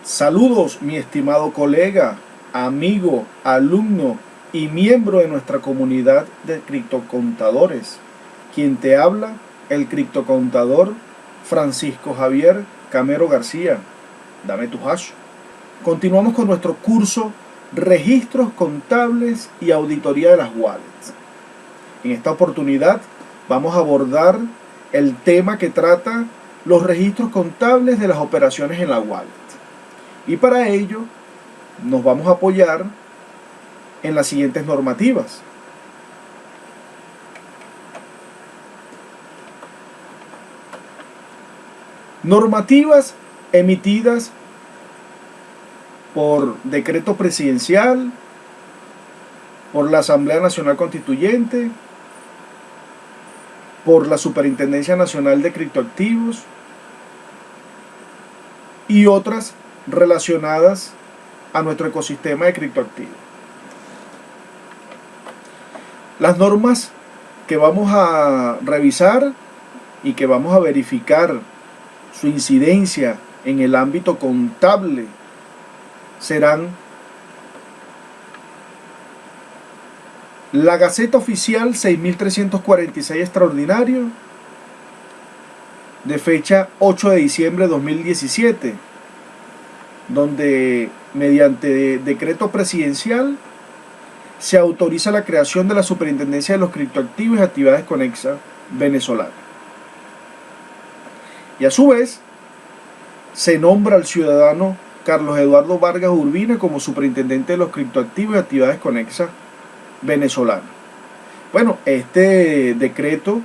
Saludos, mi estimado colega, amigo, alumno y miembro de nuestra comunidad de criptocontadores. Quien te habla, el criptocontador Francisco Javier Camero García. Dame tu hash. Continuamos con nuestro curso Registros Contables y Auditoría de las Wallets. En esta oportunidad vamos a abordar el tema que trata los registros contables de las operaciones en la wallet. Y para ello nos vamos a apoyar en las siguientes normativas. Normativas emitidas por decreto presidencial, por la Asamblea Nacional Constituyente, por la Superintendencia Nacional de Criptoactivos y otras relacionadas a nuestro ecosistema de criptoactivos. Las normas que vamos a revisar y que vamos a verificar su incidencia en el ámbito contable serán la Gaceta Oficial 6346 extraordinario de fecha 8 de diciembre de 2017, donde mediante decreto presidencial se autoriza la creación de la Superintendencia de los Criptoactivos y Actividades Conexas venezolana. Y a su vez se nombra al ciudadano Carlos Eduardo Vargas Urbina como Superintendente de los Criptoactivos y Actividades Conexas venezolana. Bueno, este decreto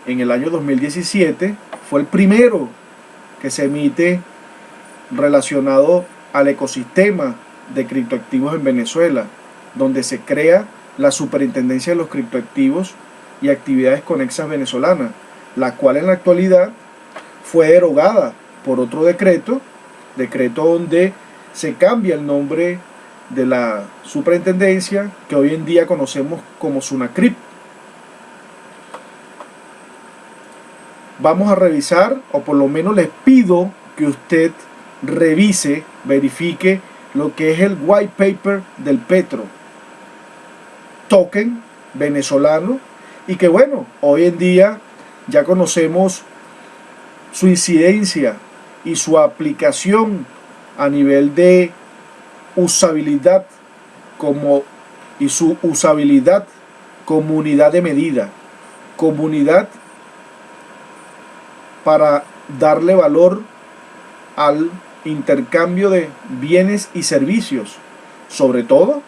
en el año 2017 fue el primero que se emite relacionado al ecosistema de criptoactivos en Venezuela, donde se crea la Superintendencia de los Criptoactivos y Actividades Conexas venezolanas, la cual en la actualidad fue derogada por otro decreto donde se cambia el nombre de la superintendencia, que hoy en día conocemos como SUNACRIP. Vamos a revisar, o por lo menos les pido que usted revise, verifique lo que es el white paper del Petro, token venezolano, y que bueno, hoy en día ya conocemos su incidencia y su aplicación a nivel de usabilidad y su usabilidad como unidad de medida, comunidad para darle valor al intercambio de bienes y servicios, sobre todo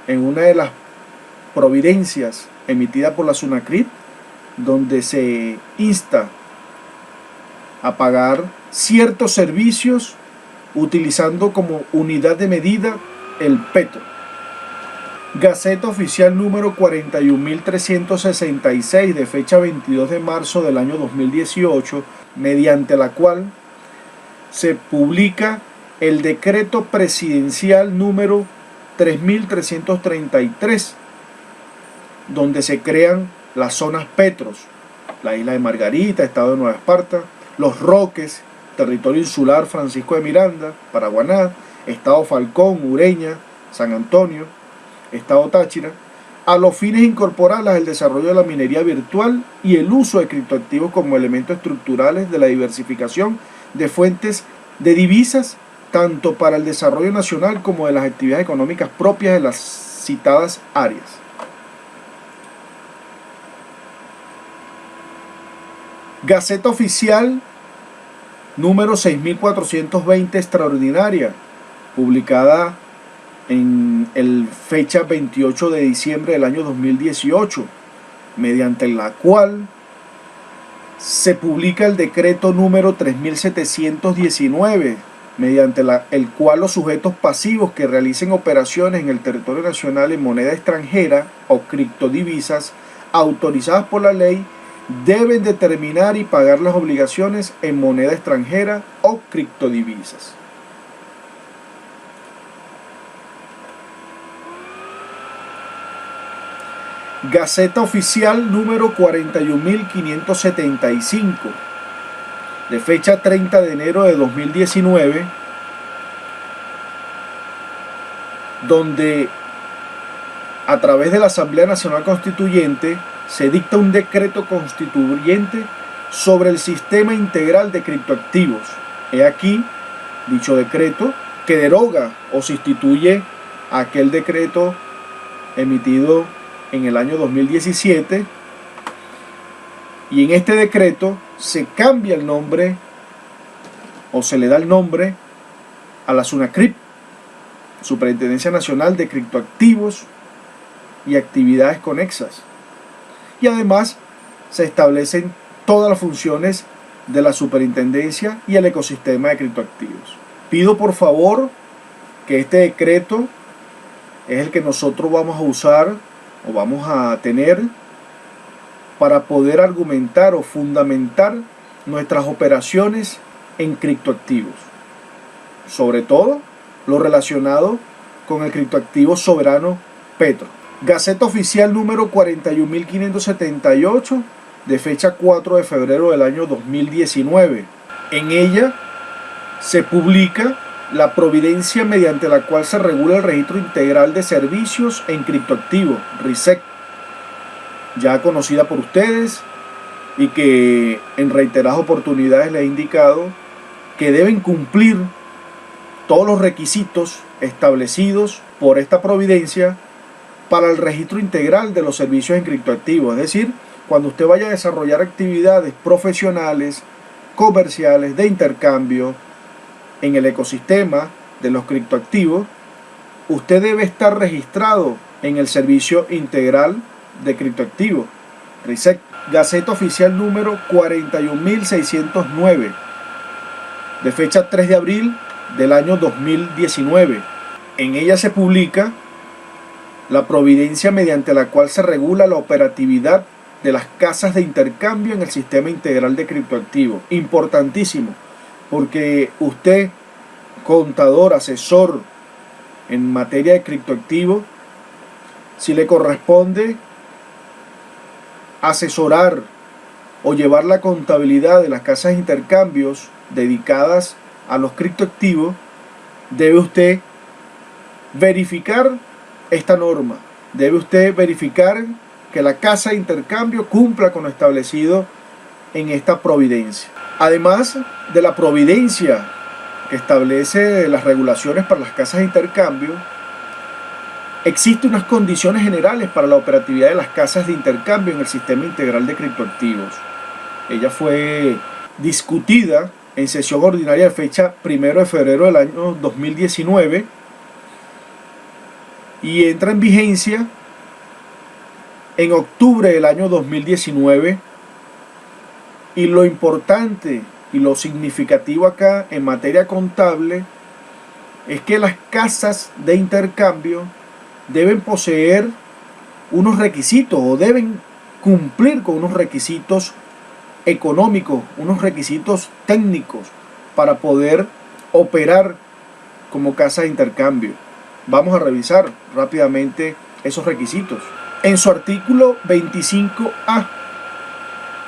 en una de las providencias emitida por la SUNACRIP, donde se insta a pagar ciertos servicios utilizando como unidad de medida el petro. Gaceta Oficial número 41.366 de fecha 22 de marzo del año 2018, mediante la cual se publica el decreto presidencial número 3.333, donde se crean las zonas petros, la isla de Margarita, estado de Nueva Esparta, Los Roques, territorio insular Francisco de Miranda, Paraguaná, estado Falcón, Ureña, San Antonio, estado Táchira, a los fines de incorporarlas al desarrollo de la minería virtual y el uso de criptoactivos como elementos estructurales de la diversificación de fuentes de divisas, tanto para el desarrollo nacional como de las actividades económicas propias de las citadas áreas. Gaceta Oficial número 6420 extraordinaria, publicada en fecha 28 de diciembre del año 2018, mediante la cual se publica el decreto número 3719, mediante el cual los sujetos pasivos que realicen operaciones en el territorio nacional en moneda extranjera o criptodivisas autorizadas por la ley deben determinar y pagar las obligaciones en moneda extranjera o criptodivisas. Gaceta Oficial número 41.575 de fecha 30 de enero de 2019, donde a través de la Asamblea Nacional Constituyente se dicta un decreto constituyente sobre el sistema integral de criptoactivos. He aquí dicho decreto que deroga o sustituye aquel decreto emitido en el año 2017, y en este decreto se cambia el nombre o se le da el nombre a la SUNACRIP, Superintendencia Nacional de Criptoactivos y Actividades Conexas, y además se establecen todas las funciones de la superintendencia y el ecosistema de criptoactivos. Pido por favor que este decreto es el que nosotros vamos a usar o vamos a tener para poder argumentar o fundamentar nuestras operaciones en criptoactivos, sobre todo lo relacionado con el criptoactivo soberano Petro. Gaceta Oficial número 41.578 de fecha 4 de febrero del año 2019. En ella se publica la providencia mediante la cual se regula el registro integral de servicios en criptoactivos, RISEC, ya conocida por ustedes y que en reiteradas oportunidades les he indicado que deben cumplir todos los requisitos establecidos por esta providencia para el registro integral de los servicios en criptoactivos. Es decir, cuando usted vaya a desarrollar actividades profesionales, comerciales, de intercambio en el ecosistema de los criptoactivos, usted debe estar registrado en el Servicio Integral de Criptoactivos, RISEC. Gaceta Oficial número 41.609 de fecha 3 de abril del año 2019. En ella se publica la providencia mediante la cual se regula la operatividad de las casas de intercambio en el sistema integral de criptoactivos. Importantísimo, porque usted, contador, asesor en materia de criptoactivos, si le corresponde asesorar o llevar la contabilidad de las casas de intercambios dedicadas a los criptoactivos, debe usted verificar esta norma. Debe usted verificar que la casa de intercambio cumpla con lo establecido en esta providencia. Además de la providencia que establece las regulaciones para las casas de intercambio, existen unas condiciones generales para la operatividad de las casas de intercambio en el sistema integral de criptoactivos. Ella fue discutida en sesión ordinaria de fecha 1 de febrero del año 2019 y entra en vigencia en octubre del año 2019. Y lo importante y lo significativo acá en materia contable es que las casas de intercambio deben poseer unos requisitos o deben cumplir con unos requisitos económicos, unos requisitos técnicos para poder operar como casa de intercambio. Vamos a revisar rápidamente esos requisitos. En su artículo 25A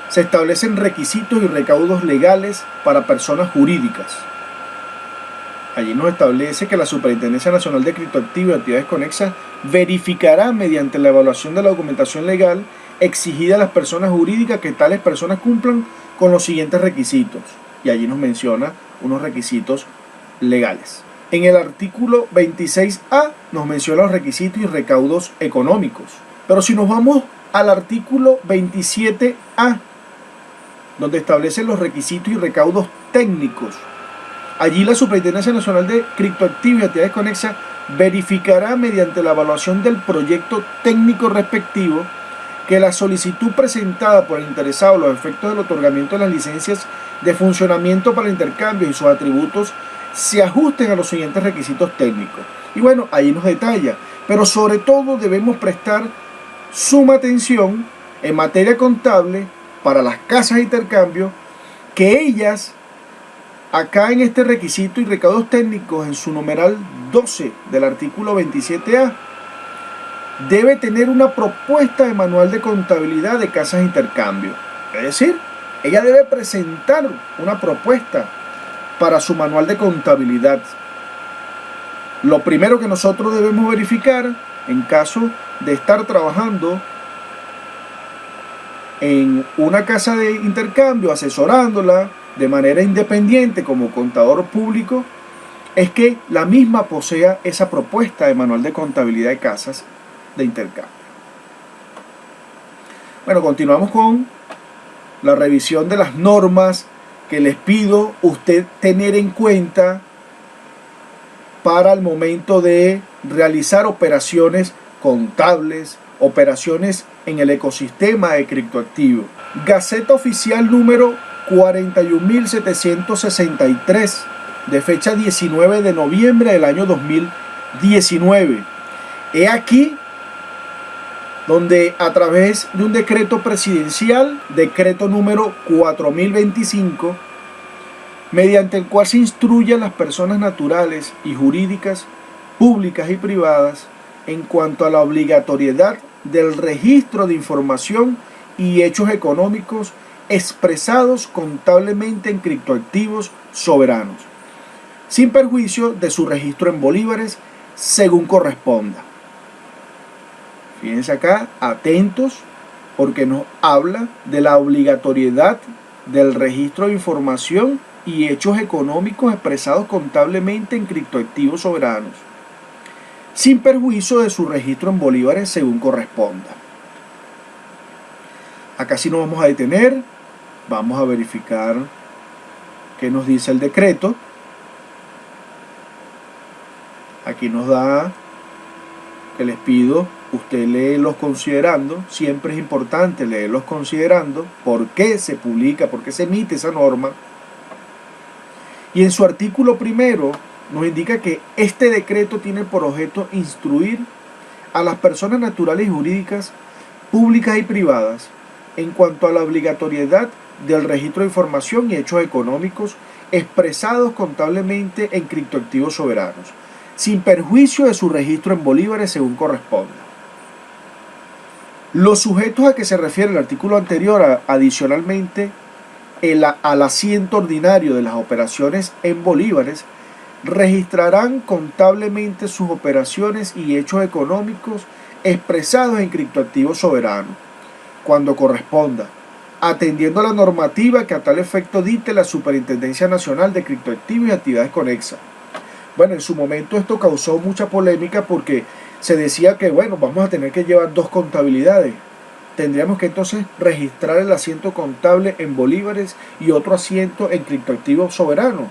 se establecen requisitos y recaudos legales para personas jurídicas. Allí nos establece que la Superintendencia Nacional de Criptoactivos y Actividades Conexas verificará mediante la evaluación de la documentación legal exigida a las personas jurídicas que tales personas cumplan con los siguientes requisitos. Y allí nos menciona unos requisitos legales. En el artículo 26A nos menciona los requisitos y recaudos económicos. Pero si nos vamos al artículo 27A, donde establecen los requisitos y recaudos técnicos, allí la Superintendencia Nacional de Criptoactivos y Actividades Conexas verificará mediante la evaluación del proyecto técnico respectivo que la solicitud presentada por el interesado a los efectos del otorgamiento de las licencias de funcionamiento para el intercambio y sus atributos se ajusten a los siguientes requisitos técnicos. Y bueno, ahí nos detalla, pero sobre todo debemos prestar suma atención en materia contable para las casas de intercambio, que ellas, acá en este requisito y recaudos técnicos, en su numeral 12 del artículo 27A, debe tener una propuesta de manual de contabilidad de casas de intercambio. Es decir, ella debe presentar una propuesta para su manual de contabilidad. Lo primero que nosotros debemos verificar en caso de estar trabajando en una casa de intercambio, asesorándola de manera independiente como contador público, es que la misma posea esa propuesta de manual de contabilidad de casas de intercambio. Bueno, continuamos con la revisión de las normas que les pido usted tener en cuenta para el momento de realizar operaciones contables, operaciones en el ecosistema de criptoactivos. Gaceta Oficial número 41.763 de fecha 19 de noviembre del año 2019. He aquí donde a través de un decreto presidencial, decreto número 4025, mediante el cual se instruye a las personas naturales y jurídicas, públicas y privadas, en cuanto a la obligatoriedad del registro de información y hechos económicos expresados contablemente en criptoactivos soberanos, sin perjuicio de su registro en bolívares, según corresponda. Fíjense acá, atentos, porque nos habla de la obligatoriedad del registro de información y hechos económicos expresados contablemente en criptoactivos soberanos, sin perjuicio de su registro en bolívares según corresponda. Acá sí nos vamos a detener, vamos a verificar qué nos dice el decreto. Aquí nos da que les pido, usted léelos considerando, siempre es importante leerlos considerando, por qué se publica, por qué se emite esa norma. Y en su artículo primero nos indica que este decreto tiene por objeto instruir a las personas naturales y jurídicas, públicas y privadas, en cuanto a la obligatoriedad del registro de información y hechos económicos expresados contablemente en criptoactivos soberanos, sin perjuicio de su registro en bolívares según corresponda. Los sujetos a que se refiere el artículo anterior, adicionalmente al asiento ordinario de las operaciones en bolívares, registrarán contablemente sus operaciones y hechos económicos expresados en criptoactivos soberanos, cuando corresponda, atendiendo a la normativa que a tal efecto dicte la Superintendencia Nacional de Criptoactivos y Actividades Conexas. Bueno, en su momento esto causó mucha polémica porque se decía que, bueno, vamos a tener que llevar dos contabilidades. Tendríamos que entonces registrar el asiento contable en bolívares y otro asiento en criptoactivos soberanos.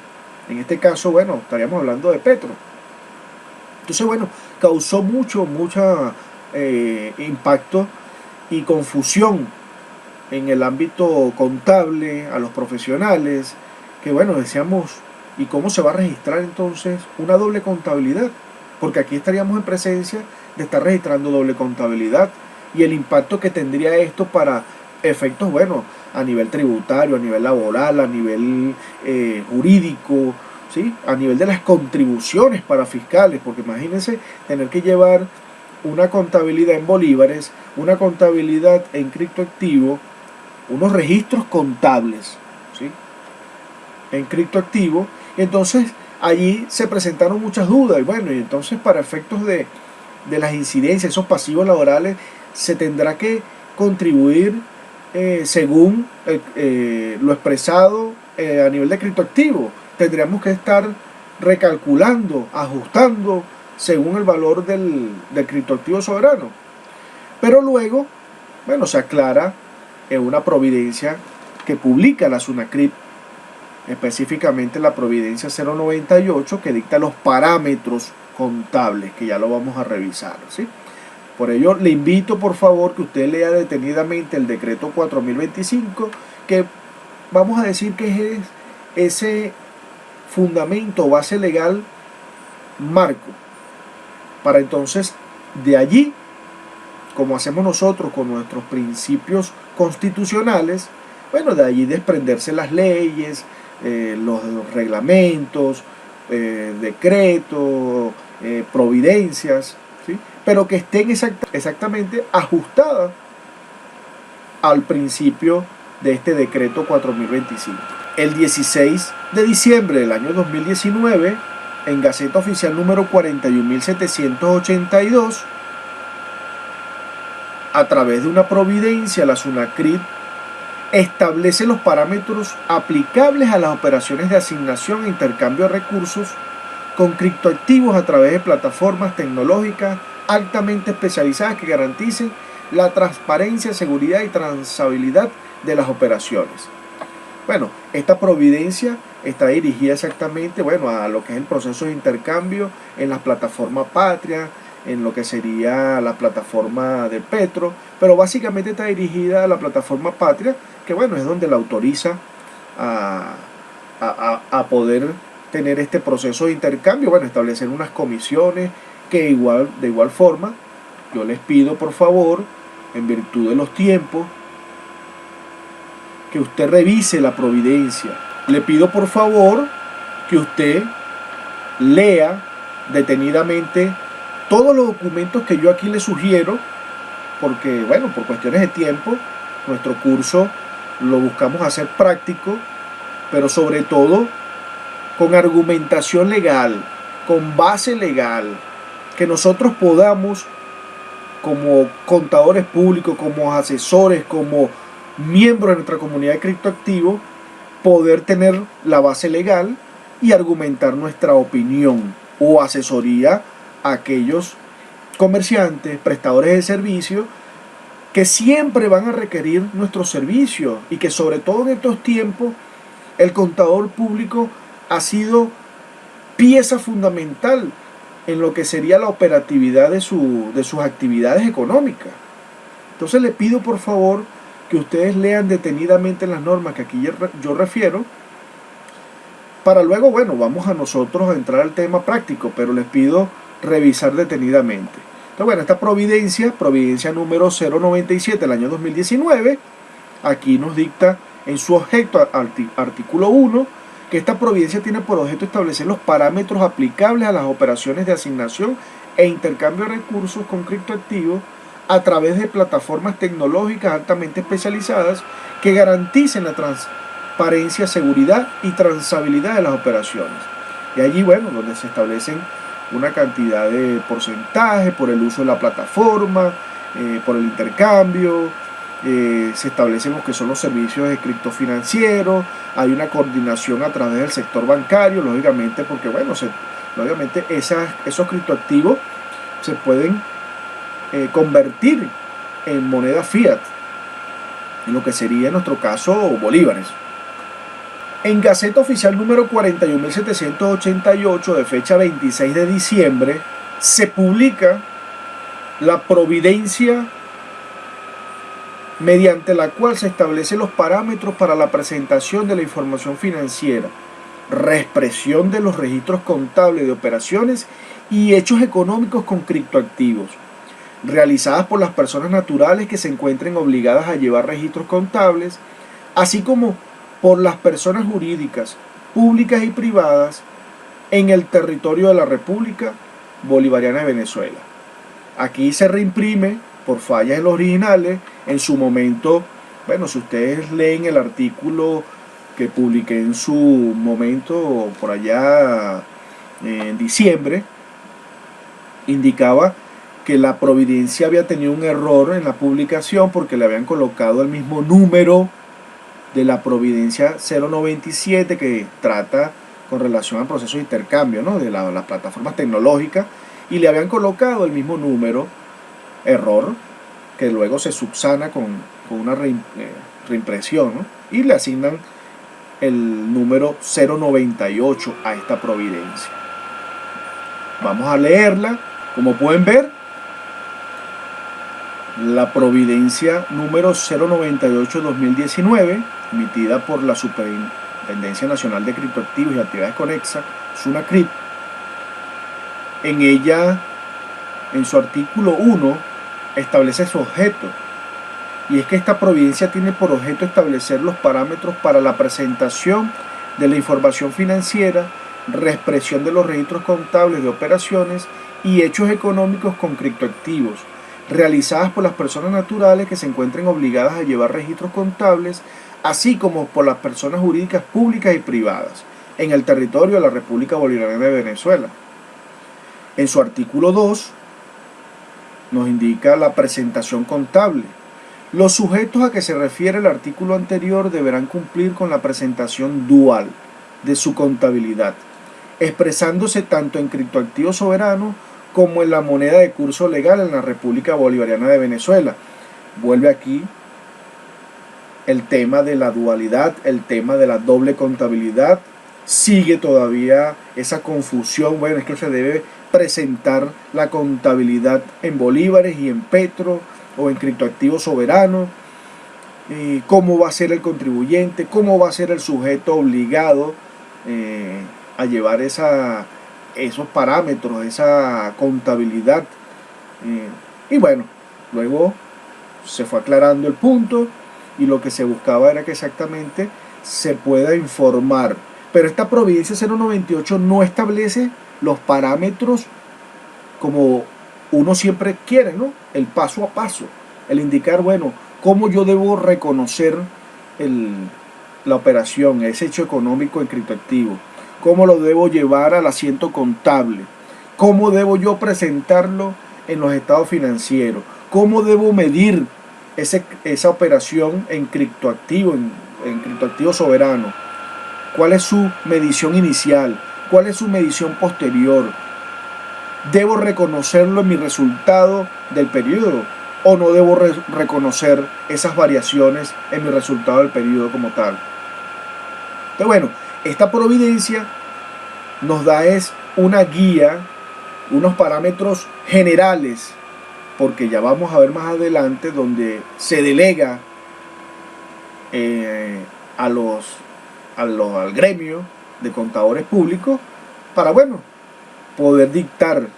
En este caso, bueno, estaríamos hablando de Petro. Entonces, bueno, causó mucho impacto y confusión en el ámbito contable, a los profesionales, que bueno, decíamos, ¿y cómo se va a registrar entonces una doble contabilidad? Porque aquí estaríamos en presencia de estar registrando doble contabilidad y el impacto que tendría esto para efectos, bueno, a nivel tributario, a nivel laboral, a nivel jurídico, ¿sí? A nivel de las contribuciones para fiscales, porque imagínense tener que llevar una contabilidad en bolívares, una contabilidad en criptoactivo, unos registros contables, ¿sí? En criptoactivo. Entonces allí se presentaron muchas dudas y bueno, y entonces para efectos de las incidencias, esos pasivos laborales, se tendrá que contribuir según lo expresado a nivel de criptoactivo. Tendríamos que estar recalculando, ajustando según el valor del criptoactivo soberano. Pero luego, bueno, se aclara en una providencia que publica la SUNACRIP, específicamente la providencia 098, que dicta los parámetros contables, que ya lo vamos a revisar, ¿sí? Por ello, le invito por favor que usted lea detenidamente el decreto 4025, que vamos a decir que es ese fundamento, base legal, marco, para entonces de allí, como hacemos nosotros con nuestros principios constitucionales, bueno, de allí desprenderse las leyes, los reglamentos, decretos, providencias, ¿sí? Pero que estén exactamente ajustadas al principio de este decreto 4025. El 16 de diciembre del año 2019 en Gaceta Oficial número 41.782, a través de una providencia, la SUNACRIT establece los parámetros aplicables a las operaciones de asignación e intercambio de recursos con criptoactivos a través de plataformas tecnológicas altamente especializadas que garanticen la transparencia, seguridad y trazabilidad de las operaciones. Bueno, esta providencia está dirigida exactamente, a lo que es el proceso de intercambio en las plataformas Patria, en lo que sería la plataforma de Petro, pero básicamente está dirigida a la plataforma Patria, que es donde la autoriza a poder tener este proceso de intercambio, establecer unas comisiones que de igual forma, yo les pido por favor, en virtud de los tiempos, que usted revise la providencia. Le pido por favor que usted lea detenidamente todos los documentos que yo aquí le sugiero, porque por cuestiones de tiempo, nuestro curso lo buscamos hacer práctico, pero sobre todo con argumentación legal, con base legal, que nosotros podamos, como contadores públicos, como asesores, como miembros de nuestra comunidad de criptoactivos, poder tener la base legal y argumentar nuestra opinión o asesoría a aquellos comerciantes, prestadores de servicios que siempre van a requerir nuestros servicios, y que sobre todo en estos tiempos el contador público ha sido pieza fundamental en lo que sería la operatividad de sus actividades económicas. Entonces le pido por favor que ustedes lean detenidamente las normas que aquí yo refiero, para luego, vamos a nosotros a entrar al tema práctico, pero les pido revisar detenidamente. Entonces, esta providencia número 097 del año 2019, aquí nos dicta en su objeto, artículo 1, que esta providencia tiene por objeto establecer los parámetros aplicables a las operaciones de asignación e intercambio de recursos con criptoactivos a través de plataformas tecnológicas altamente especializadas que garanticen la transparencia, seguridad y trazabilidad de las operaciones. Y allí, donde se establecen una cantidad de porcentaje por el uso de la plataforma, por el intercambio, se establecen lo que son los servicios de criptofinancieros, hay una coordinación a través del sector bancario, lógicamente, porque lógicamente esos criptoactivos se pueden convertir en moneda fiat, en lo que sería en nuestro caso bolívares. En Gaceta Oficial número 41.788 de fecha 26 de diciembre se publica la providencia mediante la cual se establecen los parámetros para la presentación de la información financiera, reexpresión de los registros contables de operaciones y hechos económicos con criptoactivos, realizadas por las personas naturales que se encuentren obligadas a llevar registros contables, así como por las personas jurídicas, públicas y privadas en el territorio de la República Bolivariana de Venezuela. Aquí se reimprime por fallas en los originales. En su momento, si ustedes leen el artículo que publiqué en su momento, por allá en diciembre, indicaba que la providencia había tenido un error en la publicación porque le habían colocado el mismo número de la providencia 097 que trata con relación al proceso de intercambio, de las plataformas tecnológicas, y le habían colocado el mismo número, error, que luego se subsana con una reimpresión, y le asignan el número 098 a esta providencia. Vamos a leerla. Como pueden ver, la providencia número 098-2019, emitida por la Superintendencia Nacional de Criptoactivos y Actividades Conexas, SUNACRIT, en ella, en su artículo 1, establece su objeto, y es que esta providencia tiene por objeto establecer los parámetros para la presentación de la información financiera, reexpresión de los registros contables de operaciones y hechos económicos con criptoactivos, realizadas por las personas naturales que se encuentren obligadas a llevar registros contables, así como por las personas jurídicas públicas y privadas, en el territorio de la República Bolivariana de Venezuela. En su artículo 2 nos indica la presentación contable. Los sujetos a que se refiere el artículo anterior deberán cumplir con la presentación dual de su contabilidad, expresándose tanto en criptoactivo soberano como en la moneda de curso legal en la República Bolivariana de Venezuela. Vuelve aquí el tema de la dualidad, el tema de la doble contabilidad. Sigue todavía esa confusión. Bueno, es que se debe presentar la contabilidad en bolívares y en petro o en criptoactivo soberano. ¿Cómo va a ser el contribuyente? ¿Cómo va a ser el sujeto obligado a llevar esos parámetros, esa contabilidad? Y bueno, luego se fue aclarando el punto y lo que se buscaba era que exactamente se pueda informar. Pero esta Providencia 098 no establece los parámetros como uno siempre quiere, ¿no? El paso a paso, el indicar, bueno, cómo yo debo reconocer la operación, ese hecho económico en criptoactivo, cómo lo debo llevar al asiento contable, cómo debo yo presentarlo en los estados financieros, cómo debo medir esa operación en criptoactivo, en criptoactivo soberano, cuál es su medición inicial, cuál es su medición posterior. ¿Debo reconocerlo en mi resultado del periodo o no debo reconocer esas variaciones en mi resultado del periodo como tal? Entonces, bueno, esta providencia nos da una guía, unos parámetros generales, porque ya vamos a ver más adelante donde se delega al gremio de contadores públicos para, bueno, poder dictar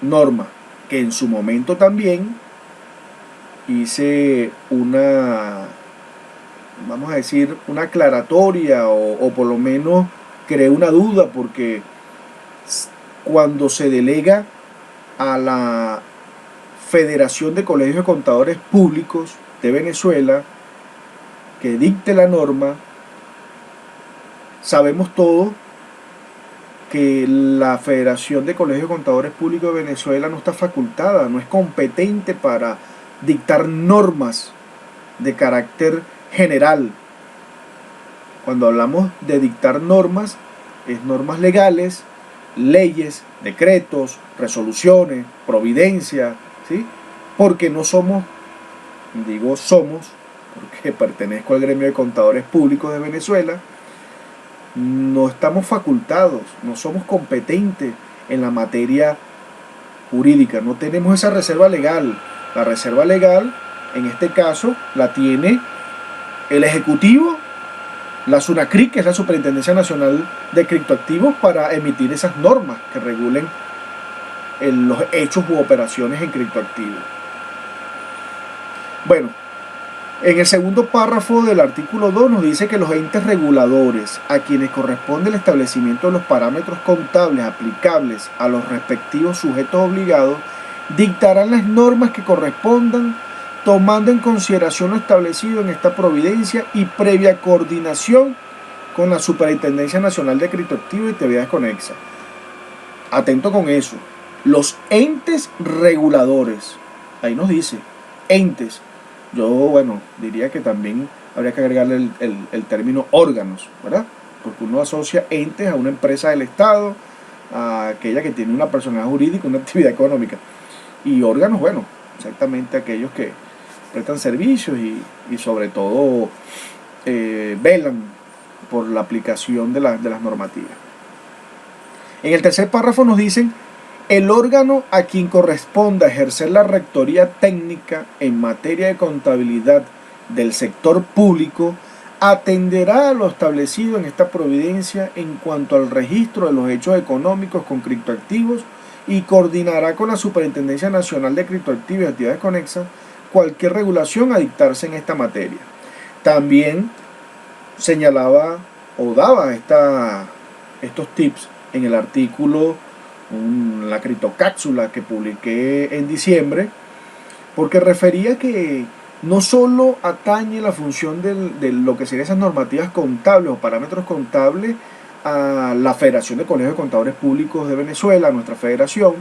normas, que en su momento también hice vamos a decir, una aclaratoria o por lo menos creé una duda, porque cuando se delega a la Federación de Colegios de Contadores Públicos de Venezuela que dicte la norma, sabemos todos que la Federación de Colegios de Contadores Públicos de Venezuela no está facultada, no es competente para dictar normas de carácter general. Cuando hablamos de dictar normas, es normas legales, leyes, decretos, resoluciones, providencias, ¿sí? Porque no somos, digo somos, porque pertenezco al gremio de contadores públicos de Venezuela, no estamos facultados, no somos competentes en la materia jurídica, no tenemos esa reserva legal. La reserva legal, en este caso, la tiene el Ejecutivo, la SUNACRIC, que es la Superintendencia Nacional de Criptoactivos, para emitir esas normas que regulen los hechos u operaciones en criptoactivos. Bueno, en el segundo párrafo del artículo 2 nos dice que los entes reguladores a quienes corresponde el establecimiento de los parámetros contables aplicables a los respectivos sujetos obligados dictarán las normas que correspondan, tomando en consideración lo establecido en esta providencia y previa coordinación con la Superintendencia Nacional de Criptoactivos y actividades conexas. Atento con eso. Los entes reguladores, ahí nos dice, entes. Yo, bueno, diría que también habría que agregarle el término órganos, ¿verdad? Porque uno asocia entes a una empresa del Estado, a aquella que tiene una personalidad jurídica, una actividad económica. Y órganos, bueno, exactamente aquellos que prestan servicios y sobre todo velan por la aplicación de las normativas. En el tercer párrafo nos dicen: el órgano a quien corresponda ejercer la rectoría técnica en materia de contabilidad del sector público atenderá a lo establecido en esta providencia en cuanto al registro de los hechos económicos con criptoactivos y coordinará con la Superintendencia Nacional de Criptoactivos y actividades conexas cualquier regulación a dictarse en esta materia. También señalaba o daba estos tips en el artículo, la criptocápsula que publiqué en diciembre, porque refería que no solo atañe la función de lo que serían esas normativas contables o parámetros contables a la Federación de Colegios de Contadores Públicos de Venezuela, a nuestra federación,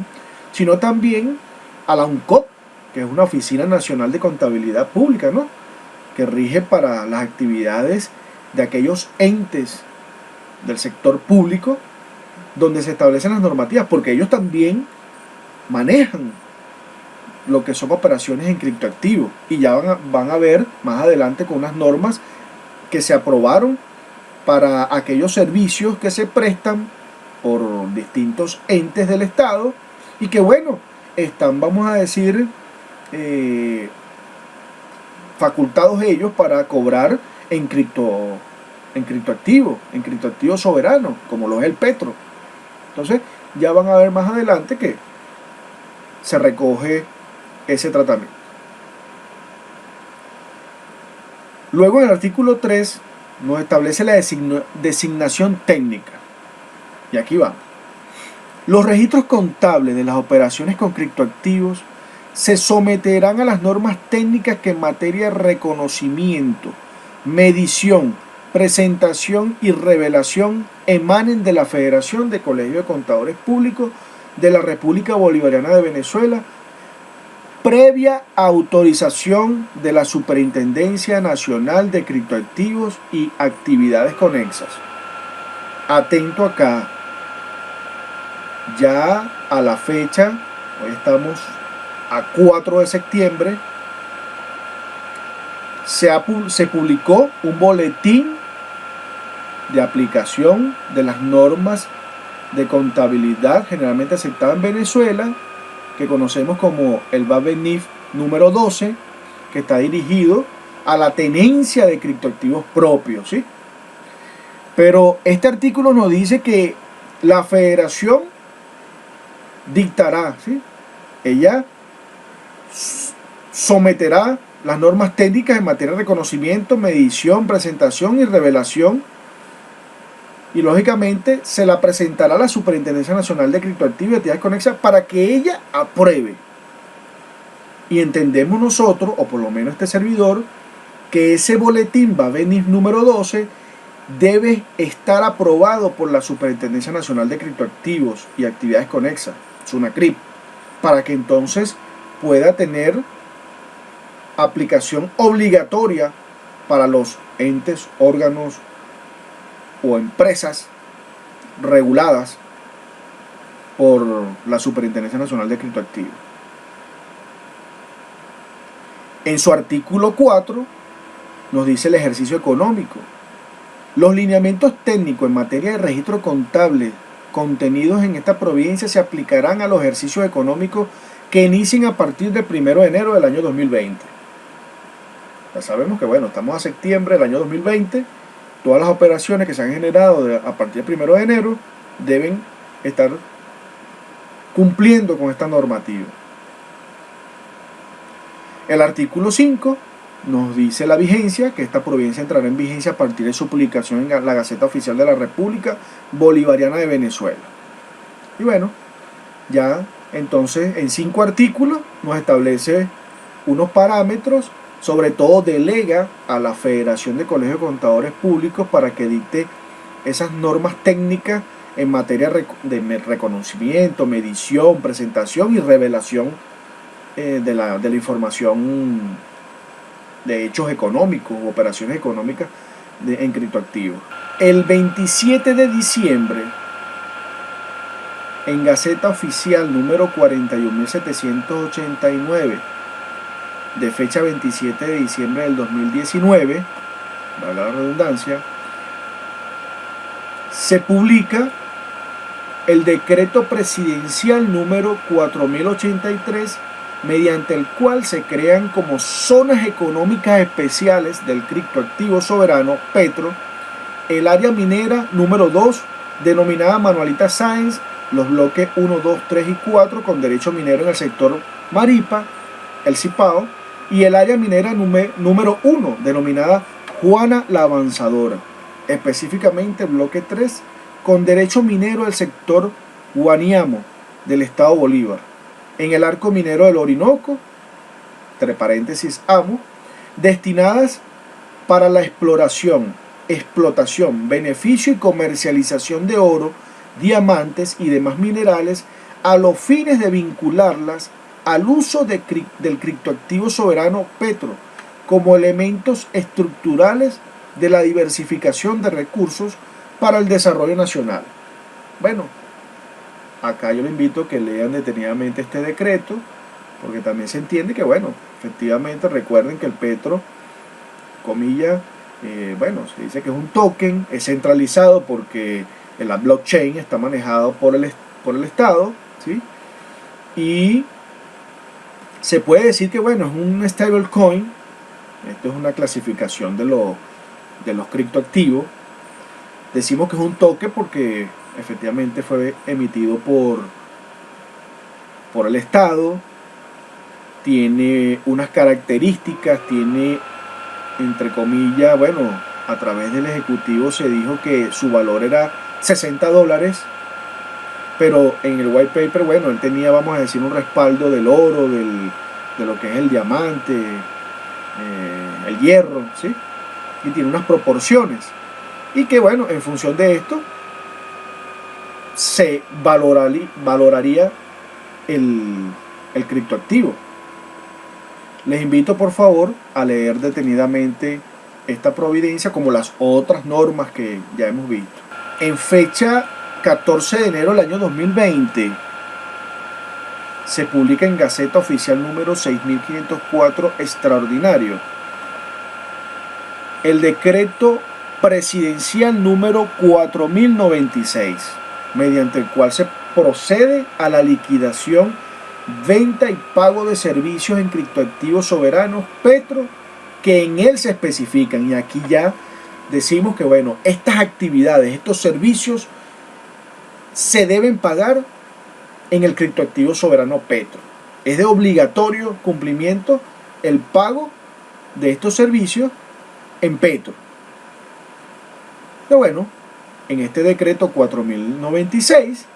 sino también a la UNCOP, que es una Oficina Nacional de Contabilidad Pública, ¿no?, que rige para las actividades de aquellos entes del sector público donde se establecen las normativas, porque ellos también manejan lo que son operaciones en criptoactivos, y ya van a ver más adelante con unas normas que se aprobaron para aquellos servicios que se prestan por distintos entes del Estado y que, bueno, están, vamos a decir, facultados ellos para cobrar en criptoactivos soberanos, como lo es el Petro. Entonces ya van a ver más adelante que se recoge ese tratamiento. Luego en el artículo 3 nos establece la designación técnica. Y aquí vamos. Los registros contables de las operaciones con criptoactivos se someterán a las normas técnicas que en materia de reconocimiento, medición, presentación y revelación emanen de la Federación de Colegios de Contadores Públicos de la República Bolivariana de Venezuela, previa autorización de la Superintendencia Nacional de Criptoactivos y Actividades Conexas. Atento acá, ya a la fecha, hoy estamos a 4 de septiembre, se publicó un boletín de aplicación de las normas de contabilidad generalmente aceptadas en Venezuela, que conocemos como el BABENIF número 12, que está dirigido a la tenencia de criptoactivos propios, ¿sí? Pero este artículo nos dice que la federación dictará, ¿sí?, ella someterá las normas técnicas en materia de reconocimiento, medición, presentación y revelación, y lógicamente se la presentará a la Superintendencia Nacional de Criptoactivos y Actividades Conexas para que ella apruebe. Y entendemos nosotros, o por lo menos este servidor, que ese boletín BABENIF número 12 debe estar aprobado por la Superintendencia Nacional de Criptoactivos y Actividades Conexas, SUNACRIP, para que entonces pueda tener aplicación obligatoria para los entes, órganos o empresas reguladas por la Superintendencia Nacional de Criptoactivos. En su artículo 4 nos dice el ejercicio económico. Los lineamientos técnicos en materia de registro contable contenidos en esta provincia se aplicarán a los ejercicios económicos que inicien a partir del 1 de enero del año 2020. Ya sabemos que, bueno, estamos a septiembre del año 2020, todas las operaciones que se han generado a partir del 1 de enero deben estar cumpliendo con esta normativa. El artículo 5 nos dice la vigencia, que esta provincia entrará en vigencia a partir de su publicación en la Gaceta Oficial de la República Bolivariana de Venezuela. Y bueno, ya entonces en 5 artículos nos establece unos parámetros, sobre todo delega a la Federación de Colegios de Contadores Públicos para que dicte esas normas técnicas en materia de reconocimiento, medición, presentación y revelación de la información de hechos económicos u operaciones económicas en criptoactivos. El 27 de diciembre, en Gaceta Oficial número 41.789, de fecha 27 de diciembre del 2019, valga la redundancia, se publica el decreto presidencial número 4083, mediante el cual se crean como zonas económicas especiales del criptoactivo soberano Petro el área minera número 2, denominada Manuelita Sáenz, los bloques 1, 2, 3 y 4 con derecho minero en el sector Maripa, el Cipao, y el área minera número 1, denominada Juana la Avanzadora, específicamente bloque 3, con derecho minero del sector Guaniamo del estado Bolívar, en el arco minero del Orinoco, entre paréntesis AMO, destinadas para la exploración, explotación, beneficio y comercialización de oro, diamantes y demás minerales a los fines de vincularlas al uso del criptoactivo soberano Petro como elementos estructurales de la diversificación de recursos para el desarrollo nacional. Bueno, acá yo le invito a que lean detenidamente este decreto, porque también se entiende que, bueno, efectivamente recuerden que el Petro, comillas, bueno, se dice que es un token, es centralizado porque la blockchain está manejado por el Estado, ¿sí? Y se puede decir que, bueno, es un stablecoin. Esto es una clasificación de los criptoactivos. Decimos que es un token porque efectivamente fue emitido por el Estado, tiene unas características, tiene, entre comillas, bueno, a través del Ejecutivo se dijo que su valor era $60, pero en el white paper, bueno, él tenía, vamos a decir, un respaldo del oro, de lo que es el diamante, el hierro, ¿sí? Y tiene unas proporciones. Y que, bueno, en función de esto, se valoraría el criptoactivo. Les invito, por favor, a leer detenidamente esta providencia, como las otras normas que ya hemos visto. En fecha 14 de enero del año 2020, se publica en Gaceta Oficial número 6504 extraordinario el decreto presidencial número 4096, mediante el cual se procede a la liquidación, venta y pago de servicios en criptoactivos soberanos Petro, que en él se especifican. Y aquí ya decimos que, bueno, estas actividades, estos servicios se deben pagar en el criptoactivo soberano Petro. Es de obligatorio cumplimiento el pago de estos servicios en Petro. Pero bueno, en este decreto 4096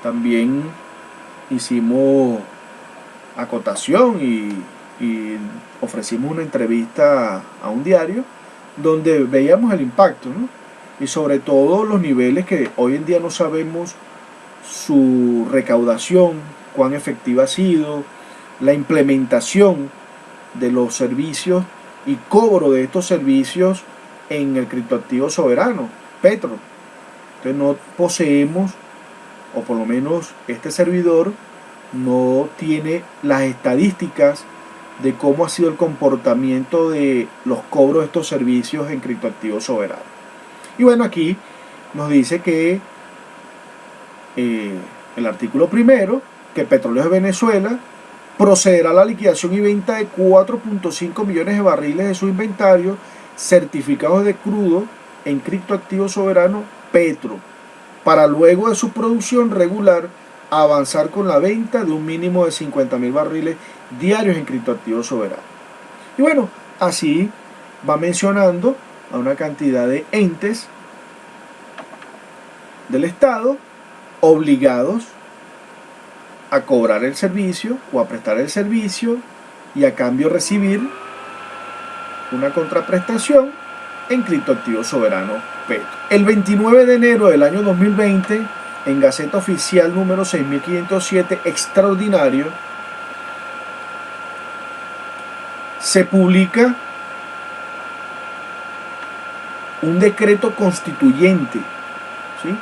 también hicimos acotación y ofrecimos una entrevista a un diario donde veíamos el impacto, ¿no? Y sobre todo los niveles que hoy en día no sabemos su recaudación, cuán efectiva ha sido, la implementación de los servicios y cobro de estos servicios en el criptoactivo soberano Petro. Entonces no poseemos, o por lo menos este servidor no tiene las estadísticas de cómo ha sido el comportamiento de los cobros de estos servicios en criptoactivo soberano. Y bueno, aquí nos dice que el artículo primero, que Petróleos de Venezuela procederá a la liquidación y venta de 4.5 millones de barriles de su inventario certificados de crudo en criptoactivo soberano Petro, para luego de su producción regular avanzar con la venta de un mínimo de 50.000 barriles diarios en criptoactivo soberano. Y bueno, así va mencionando a una cantidad de entes del Estado obligados a cobrar el servicio o a prestar el servicio y a cambio recibir una contraprestación en criptoactivo soberano Petro. El 29 de enero del año 2020, en Gaceta Oficial número 6507 extraordinario, se publica un decreto constituyente, ¿sí?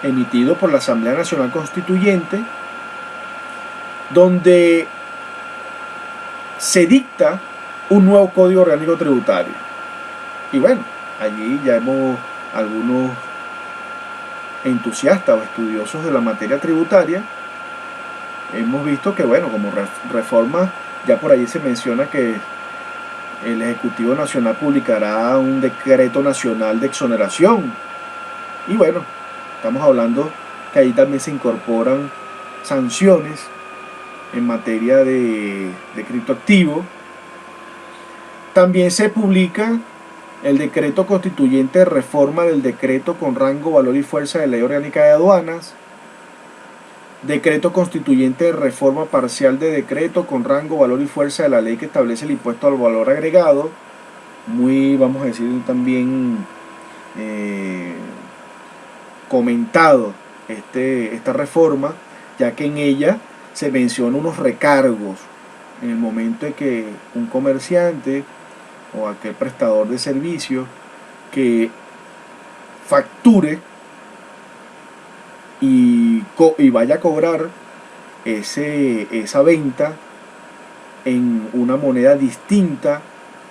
Emitido por la Asamblea Nacional Constituyente, donde se dicta un nuevo Código Orgánico Tributario. Y bueno, allí ya hemos algunos entusiastas o estudiosos de la materia tributaria, hemos visto que, bueno, como reforma, ya por allí se menciona que el Ejecutivo Nacional publicará un decreto nacional de exoneración. Y bueno, estamos hablando que ahí también se incorporan sanciones en materia de criptoactivo. También se publica el decreto constituyente de reforma del decreto con rango, valor y fuerza de ley orgánica de aduanas, decreto constituyente de reforma parcial de decreto con rango, valor y fuerza de la ley que establece el impuesto al valor agregado, muy, vamos a decir, también comentado esta reforma, ya que en ella se menciona unos recargos en el momento en que un comerciante o aquel prestador de servicio que facture y vaya a cobrar esa venta en una moneda distinta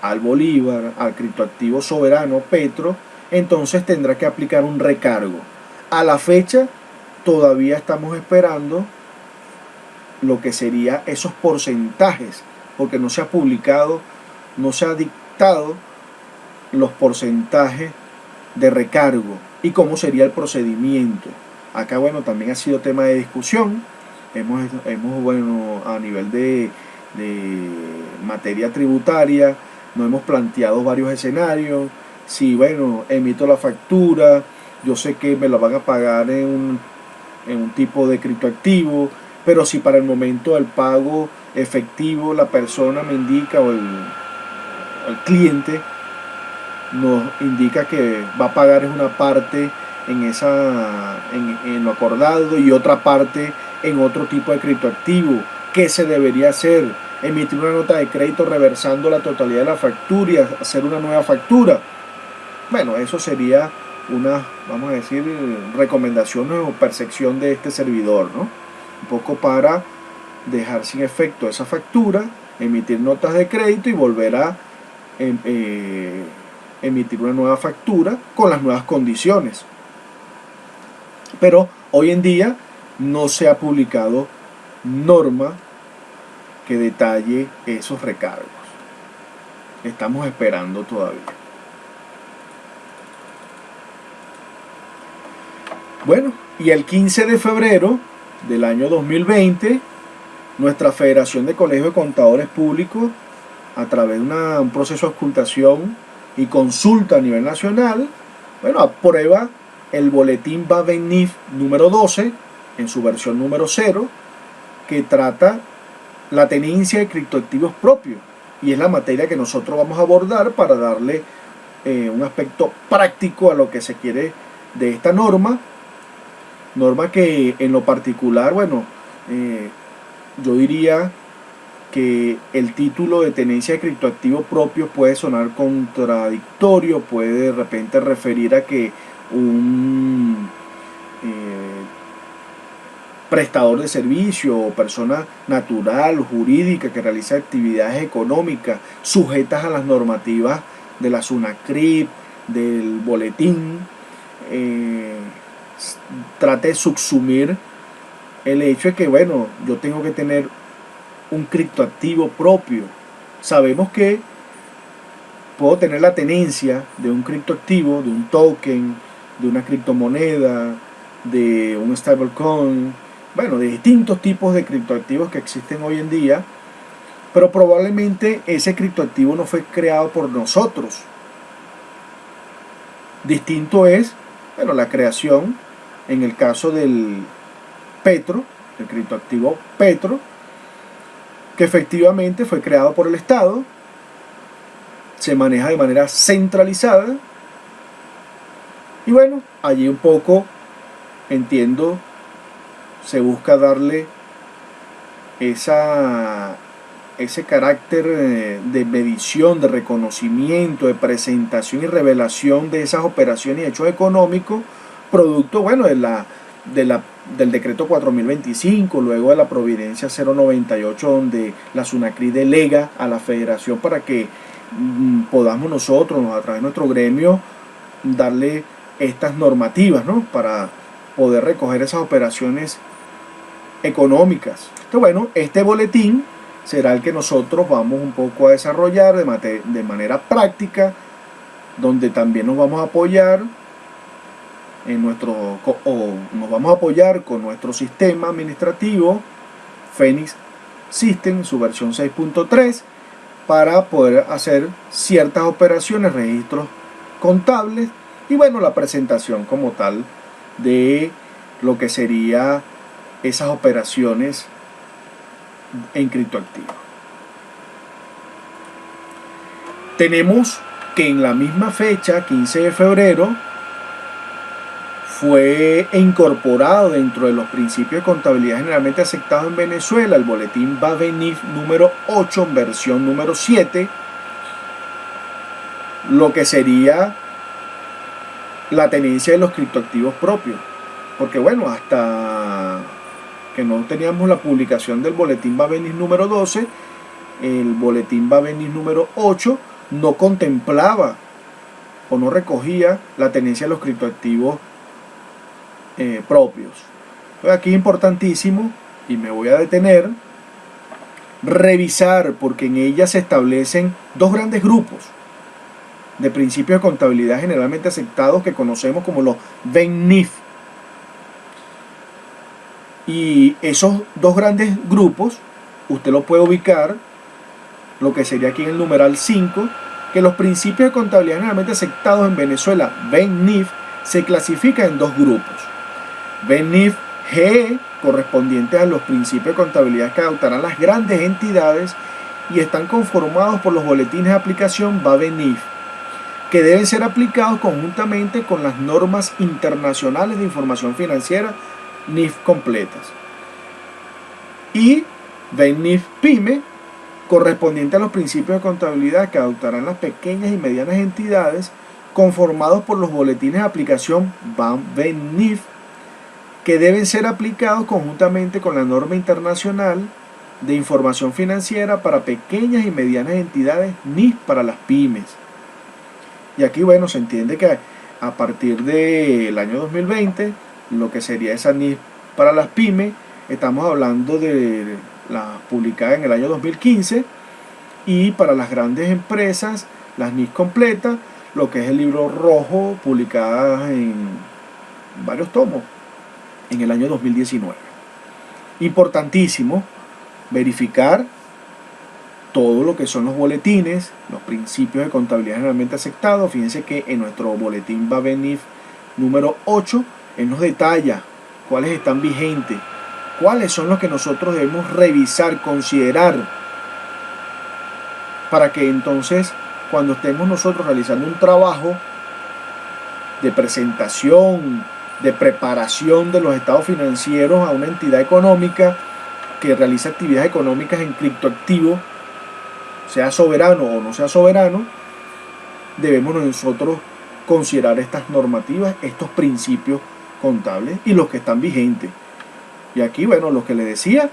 al bolívar, al criptoactivo soberano Petro, entonces tendrá que aplicar un recargo. A la fecha todavía estamos esperando lo que sería esos porcentajes, porque no se ha publicado, no se ha dictado los porcentajes de recargo y cómo sería el procedimiento. Acá, bueno, también ha sido tema de discusión. Bueno, a nivel de materia tributaria, nos hemos planteado varios escenarios. Si, bueno, emito la factura, yo sé que me la van a pagar en un tipo de criptoactivo, pero si para el momento del pago efectivo la persona me indica o el cliente nos indica que va a pagar una parte en lo acordado y otra parte en otro tipo de criptoactivo, ¿qué se debería hacer? Emitir una nota de crédito reversando la totalidad de la factura y hacer una nueva factura. Bueno, eso sería una, vamos a decir, recomendaciones o percepción de este servidor, ¿no? Un poco para dejar sin efecto esa factura, emitir notas de crédito y volver a emitir una nueva factura con las nuevas condiciones. Pero hoy en día no se ha publicado norma que detalle esos recargos. Estamos esperando todavía. Bueno, y el 15 de febrero del año 2020, nuestra Federación de Colegios de Contadores Públicos, a través de un proceso de auscultación y consulta a nivel nacional, bueno, aprueba el boletín BABENIF número 12, en su versión número 0, que trata la tenencia de criptoactivos propios. Y es la materia que nosotros vamos a abordar para darle un aspecto práctico a lo que se quiere de esta norma. Norma que en lo particular, bueno, yo diría que el título de tenencia de criptoactivos propios puede sonar contradictorio, puede de repente referir a que un prestador de servicio o persona natural o jurídica que realiza actividades económicas sujetas a las normativas de la SUNACRIP, del boletín, trate de subsumir el hecho de que, bueno, yo tengo que tener un criptoactivo propio. Sabemos que puedo tener la tenencia de un criptoactivo, de un token, de una criptomoneda, de un stablecoin, bueno, de distintos tipos de criptoactivos que existen hoy en día, pero probablemente ese criptoactivo no fue creado por nosotros. Distinto es, bueno, la creación, en el caso del Petro, el criptoactivo Petro, que efectivamente fue creado por el Estado, se maneja de manera centralizada y bueno, allí un poco, entiendo, se busca darle ese carácter de medición, de reconocimiento, de presentación y revelación de esas operaciones y hechos económicos, producto, bueno, del decreto 4025, luego de la providencia 098, donde la SUNACRI delega a la federación para que podamos nosotros, a través de nuestro gremio, darle estas normativas, ¿no?, para poder recoger esas operaciones económicas. Entonces, bueno, este boletín será el que nosotros vamos un poco a desarrollar de manera práctica, donde también nos vamos a apoyar nos vamos a apoyar con nuestro sistema administrativo Phoenix System, su versión 6.3, para poder hacer ciertas operaciones, registros contables y bueno, la presentación como tal de lo que sería esas operaciones en criptoactivos. Tenemos que en la misma fecha, 15 de febrero, fue incorporado dentro de los principios de contabilidad generalmente aceptados en Venezuela, el boletín Babenif número 8, versión número 7, lo que sería la tenencia de los criptoactivos propios. Porque bueno, hasta que no teníamos la publicación del boletín Babenif número 12, el boletín Babenif número 8 no contemplaba o no recogía la tenencia de los criptoactivos propios. Entonces aquí es importantísimo, y me voy a detener, revisar, porque en ella se establecen dos grandes grupos de principios de contabilidad generalmente aceptados que conocemos como los BENIF. Y esos dos grandes grupos, usted lo puede ubicar, lo que sería aquí en el numeral 5, que los principios de contabilidad generalmente aceptados en Venezuela, BENIF, se clasifican en dos grupos. BENIF G, correspondientes a los principios de contabilidad que adoptarán las grandes entidades y están conformados por los boletines de aplicación BABENIF, que deben ser aplicados conjuntamente con las normas internacionales de información financiera NIF completas. Y BENIF PYME, correspondiente a los principios de contabilidad que adoptarán las pequeñas y medianas entidades, conformados por los boletines de aplicación BABENIF, que deben ser aplicados conjuntamente con la norma internacional de información financiera para pequeñas y medianas entidades NIF para las pymes. Y aquí, bueno, se entiende que a partir del año 2020, lo que sería esa NIF para las pymes, estamos hablando de la publicada en el año 2015, y para las grandes empresas, las NIF completas, lo que es el libro rojo, publicada en varios tomos en el año 2019. Importantísimo verificar todo lo que son los boletines, los principios de contabilidad generalmente aceptados. Fíjense que en nuestro boletín Babenif número 8, él nos detalla cuáles están vigentes, cuáles son los que nosotros debemos revisar, considerar, para que entonces cuando estemos nosotros realizando un trabajo de presentación, de preparación de los estados financieros a una entidad económica que realiza actividades económicas en criptoactivos, sea soberano o no sea soberano, debemos nosotros considerar estas normativas, estos principios contables y los que están vigentes. Y aquí, bueno, lo que le decía,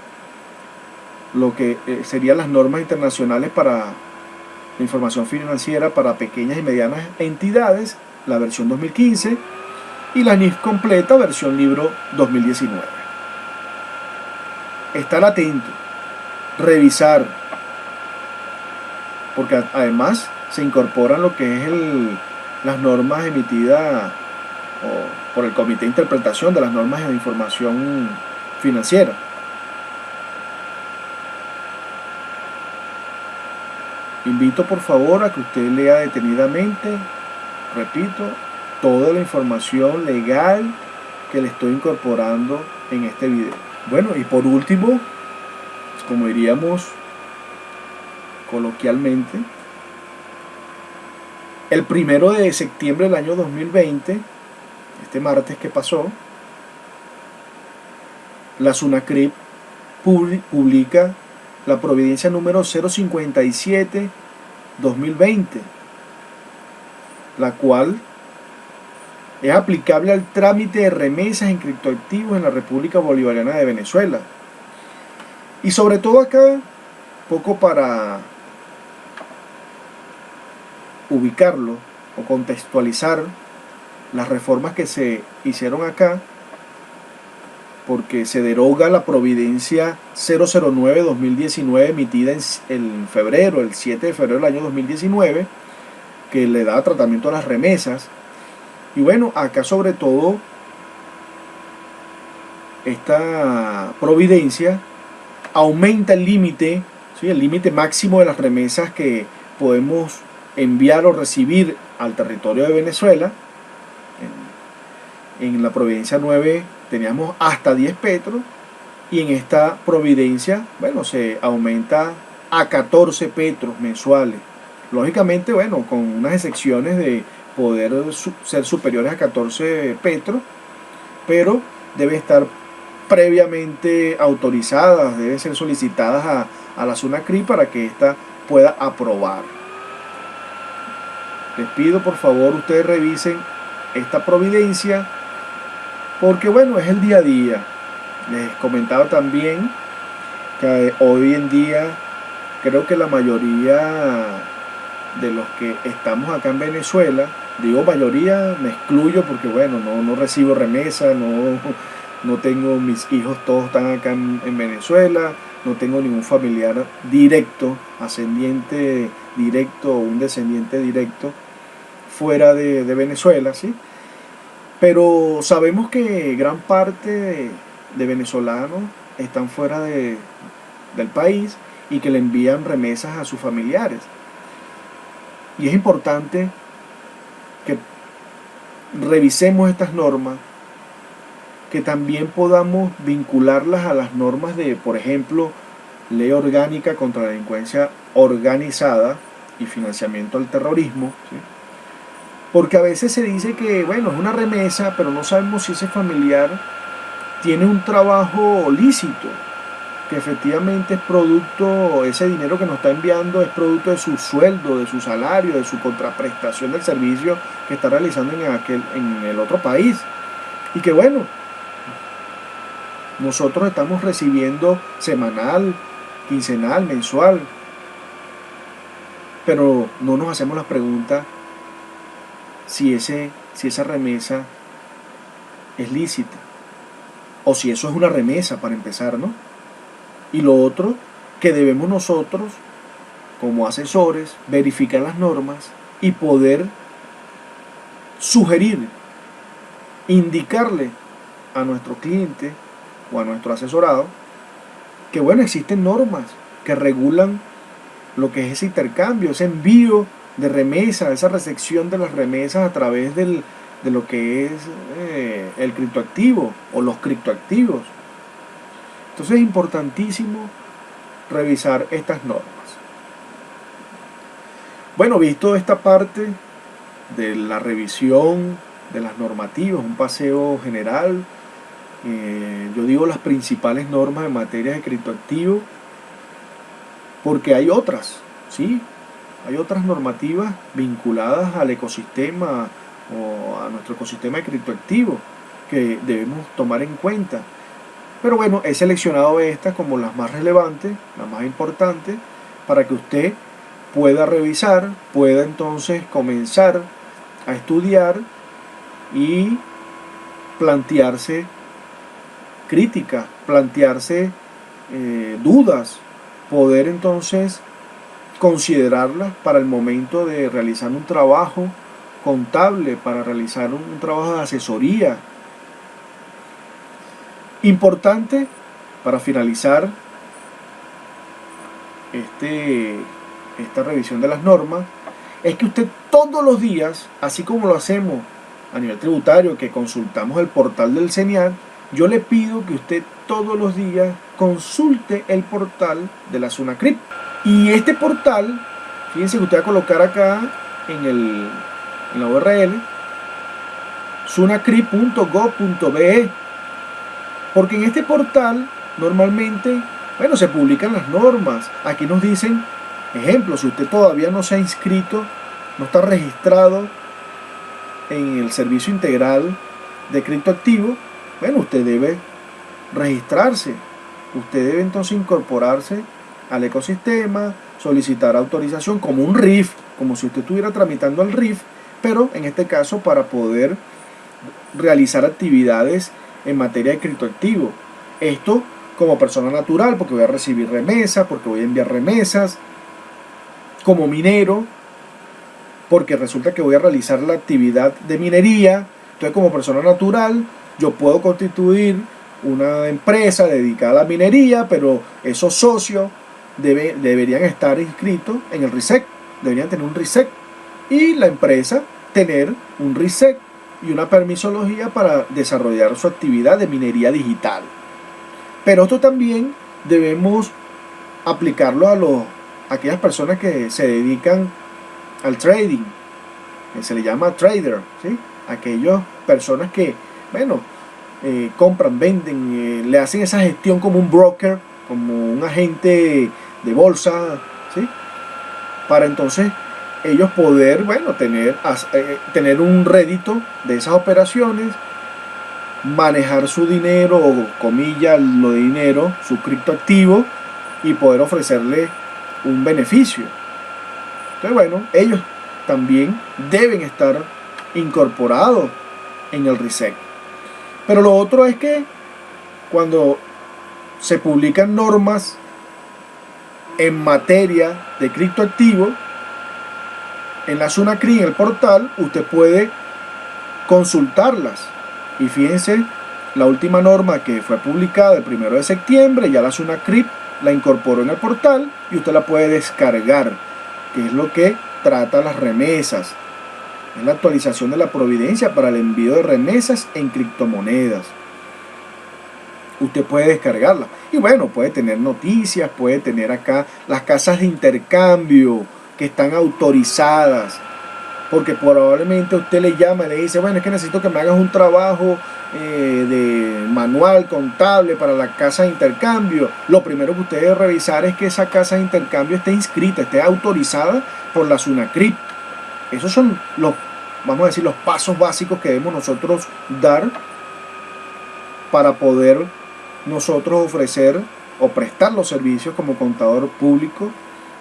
lo que serían las normas internacionales para la información financiera para pequeñas y medianas entidades, la versión 2015, y la NIF completa, versión libro 2019. Estar atento, revisar, porque además se incorporan lo que es las normas emitidas por el Comité de Interpretación de las Normas de Información Financiera. Invito por favor a que usted lea detenidamente, repito, toda la información legal que le estoy incorporando en este video. Bueno, y por último, como diríamos coloquialmente, el 1 de septiembre del año 2020, este martes que pasó, la SUNACRIP publica la providencia número 057-2020, la cual es aplicable al trámite de remesas en criptoactivos en la República Bolivariana de Venezuela. Y sobre todo acá, poco para ubicarlo o contextualizar las reformas que se hicieron acá, porque se deroga la providencia 009-2019 emitida en febrero, el 7 de febrero del año 2019, que le da tratamiento a las remesas. Y bueno, acá sobre todo esta providencia aumenta el límite, ¿sí?, el límite máximo de las remesas que podemos enviar o recibir al territorio de Venezuela. En la providencia 9 teníamos hasta 10 petros, y en esta providencia, bueno, se aumenta a 14 petros mensuales Lógicamente, bueno, con unas excepciones de poder ser superiores a 14 petros, pero deben estar previamente autorizadas, deben ser solicitadas a la SUNACRI para que ésta pueda aprobar. Les pido por favor ustedes revisen esta providencia porque bueno, es el día a día. Les comentaba también que hoy en día creo que la mayoría de los que estamos acá en Venezuela, digo mayoría, me excluyo porque bueno, no recibo remesa, no tengo, mis hijos todos están acá en Venezuela, no tengo ningún familiar directo, ascendiente directo o un descendiente directo fuera de Venezuela, ¿sí? Pero sabemos que gran parte de venezolanos están fuera del país y que le envían remesas a sus familiares. Y es importante que revisemos estas normas, que también podamos vincularlas a las normas de, por ejemplo, Ley Orgánica contra la Delincuencia Organizada y Financiamiento al Terrorismo, ¿sí? Porque a veces se dice que, bueno, es una remesa, pero no sabemos si ese familiar tiene un trabajo lícito, que efectivamente es producto, ese dinero que nos está enviando es producto de su sueldo, de su salario, de su contraprestación del servicio que está realizando en el otro país. Y que bueno, nosotros estamos recibiendo semanal, quincenal, mensual, pero no nos hacemos la pregunta si esa remesa es lícita, o si eso es una remesa para empezar, ¿no? Y lo otro, que debemos nosotros, como asesores, verificar las normas y poder sugerir, indicarle a nuestro cliente o a nuestro asesorado que bueno, existen normas que regulan lo que es ese intercambio, ese envío de remesas, esa recepción de las remesas a través de lo que es el criptoactivo o los criptoactivos. Entonces es importantísimo revisar estas normas. Bueno, visto esta parte de la revisión de las normativas, un paseo general, yo digo las principales normas en materia de criptoactivos, porque hay otras, ¿sí? Hay otras normativas vinculadas al ecosistema o a nuestro ecosistema de criptoactivos que debemos tomar en cuenta. Pero bueno, he seleccionado estas como las más relevantes, las más importantes, para que usted pueda revisar, pueda entonces comenzar a estudiar y plantearse críticas, plantearse dudas, poder entonces considerarlas para el momento de realizar un trabajo contable, para realizar un trabajo de asesoría. Importante, para finalizar esta revisión de las normas, es que usted todos los días, así como lo hacemos a nivel tributario, que consultamos el portal del CENIAT, yo le pido que usted todos los días consulte el portal de la SUNACRIP. Y este portal, fíjense que usted va a colocar acá en la URL sunacrip.gov.be, porque en este portal normalmente, bueno, se publican las normas. Aquí nos dicen, ejemplo, si usted todavía no se ha inscrito, no está registrado en el servicio integral de criptoactivos, bueno, usted debe registrarse. Usted debe entonces incorporarse al ecosistema, solicitar autorización como un RIF, como si usted estuviera tramitando el RIF, pero en este caso para poder realizar actividades en materia de criptoactivo. Esto como persona natural, porque voy a recibir remesas, porque voy a enviar remesas, como minero, porque resulta que voy a realizar la actividad de minería. Entonces, como persona natural, yo puedo constituir una empresa dedicada a la minería, pero esos socios deberían estar inscritos en el RISEC, deberían tener un RISEC, y la empresa tener un RISEC y una permisología para desarrollar su actividad de minería digital. Pero esto también debemos aplicarlo a aquellas personas que se dedican al trading, que se le llama trader, ¿sí? Aquellas personas que, bueno, compran, venden, le hacen esa gestión como un broker, como un agente de bolsa, ¿sí? Para entonces ellos poder, bueno, tener un rédito de esas operaciones, manejar su dinero, o comillas, lo de dinero, su criptoactivo, y poder ofrecerle un beneficio. Entonces, bueno, ellos también deben estar incorporados en el RISEC. Pero lo otro es que cuando se publican normas en materia de criptoactivos, en la SUNACRI, en el portal, usted puede consultarlas. Y fíjense, la última norma que fue publicada el 1 de septiembre, ya la SUNACRI la incorporó en el portal y usted la puede descargar, que es lo que trata las remesas. Es la actualización de la providencia para el envío de remesas en criptomonedas. Usted puede descargarla. Y bueno, puede tener noticias, puede tener acá las casas de intercambio que están autorizadas. Porque probablemente usted le llama y le dice, bueno, es que necesito que me hagas un trabajo de manual, contable para la casa de intercambio. Lo primero que usted debe revisar es que esa casa de intercambio esté inscrita, esté autorizada por la SUNACRIP. Esos son los, vamos a decir, los pasos básicos que debemos nosotros dar para poder nosotros ofrecer o prestar los servicios como contador público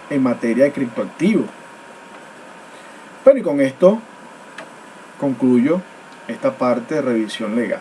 en materia de criptoactivos. Bueno, y con esto concluyo esta parte de revisión legal.